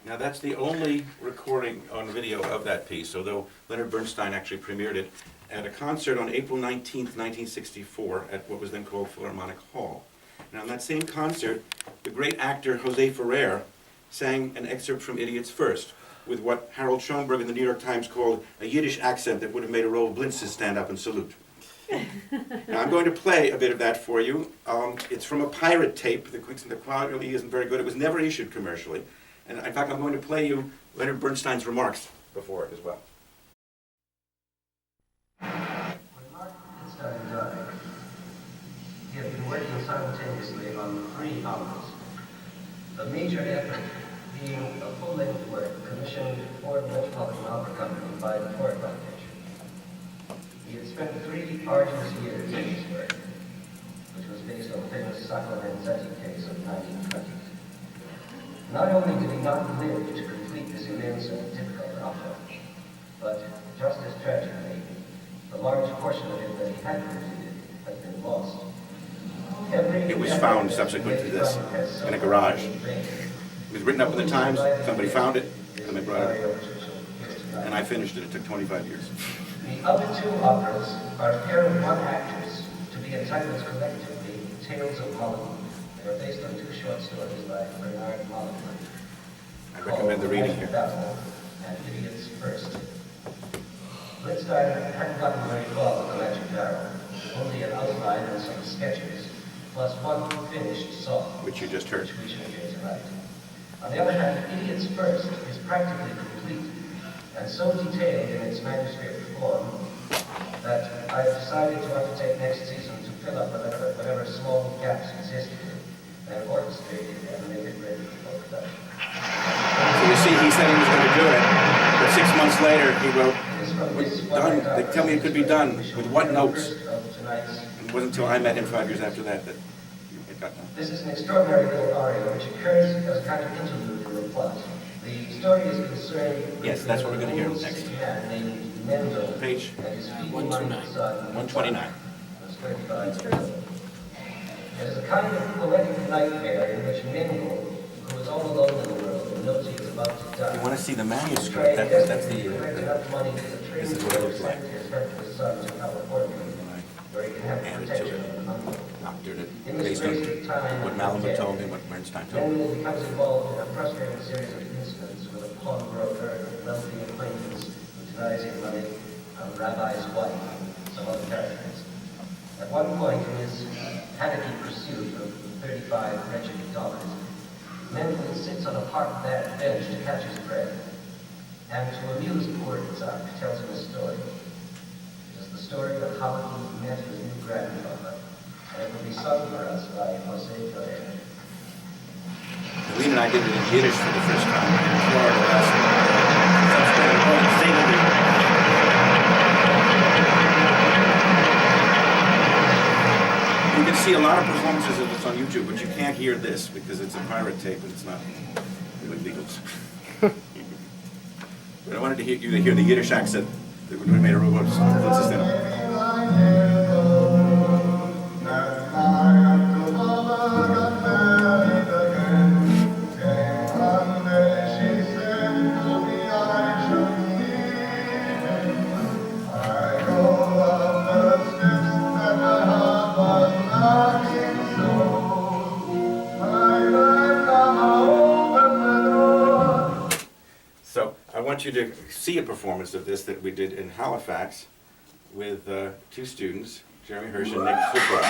Now that's the only recording on video of that piece, although Leonard Bernstein actually premiered it at a concert on April 19th, 1964 at what was then called Philharmonic Hall. Now in that same concert, the great actor Jose Ferrer sang an excerpt from Idiots First, with what Harold Schoenberg in the New York Times called a Yiddish accent that would have made a row of Blintzes stand up and salute. Now I'm going to play a bit of that for you. It's from a pirate tape. The quality isn't very good. It was never issued commercially. And in fact, I'm going to play you Leonard Bernstein's remarks before it as well. When Marc Blitzstein died, he had been working simultaneously on 3 operas. The major effort being a full-length work commissioned for the Metropolitan Opera Company by the Ford Foundation. He had spent 3 arduous years in this work, which was based on the famous Sacco Vanzetti case of 1920. Not only did he not live to complete this immense and difficult opera, but just as tragically, the large portion of it that he had completed has been lost. It was found subsequent to this in a garage. It was written up in the Times, somebody found it, and they brought it up. And I finished it. It took 25 years. The other 2 operas are a pair of 1 actors, to be entitled collectively Tales of Malamud. They are based on 2 short stories by Bernard Malamud. I recommend the reading here. Battle and Idiots First. Blitzstein hadn't gotten very far with the Magic Barrel, only an outline and some sketches, plus 1 finished song, Which you just heard. which we shall hear tonight. On the other hand, Idiots First is practically complete, and so detailed in its manuscript form that I have decided to undertake next season to fill up whatever small gaps existed and orchestrate it and make it ready for production. So you see, he said he was going to do it, but 6 months later he wrote, "It's done. They tell me it could be done. With what notes?" It wasn't until I met him 5 years after that it got done. This is an extraordinary little aria which occurs as a kind of interlude in the plot. The story is concerned Yes, that's what we're going to hear next. named Mendel Page and his 129. 129. was 35 years old. It is a kind of poetic nightmare in which Mendel, who is all alone in the world and knows he is about to die, You want to see the manuscript? That's the money to the this is what it looks like. his helpless son to California, where he can have Added to protection it. and uncle. Doctored it In this based on race of time what and Malamud death, told me, what Bernstein told me. Mendel becomes involved in a frustrating series of incidents with a pawnbroker, a wealthy acquaintance who denies him money, a rabbi's wife, and some other characters. At one point in his panicky pursuit of 35 wretched dollars, Mendel sits on a park bench to catch his breath, and to amuse poor Isaac, tells him a story. It is the story of how he met his new grandfather, and it will be sung for us by Jose Ferrer. Helene and I did it in Yiddish for the first time in Florida last year. You can see a lot of performances of this on YouTube, but you can't hear this because it's a pirate tape and it's not really legal. But I wanted to hear you to hear the Yiddish accent that we made a robot system. So I want you to see a performance of this that we did in Halifax with 2 students, Jeremy Hirsch and Nick Football.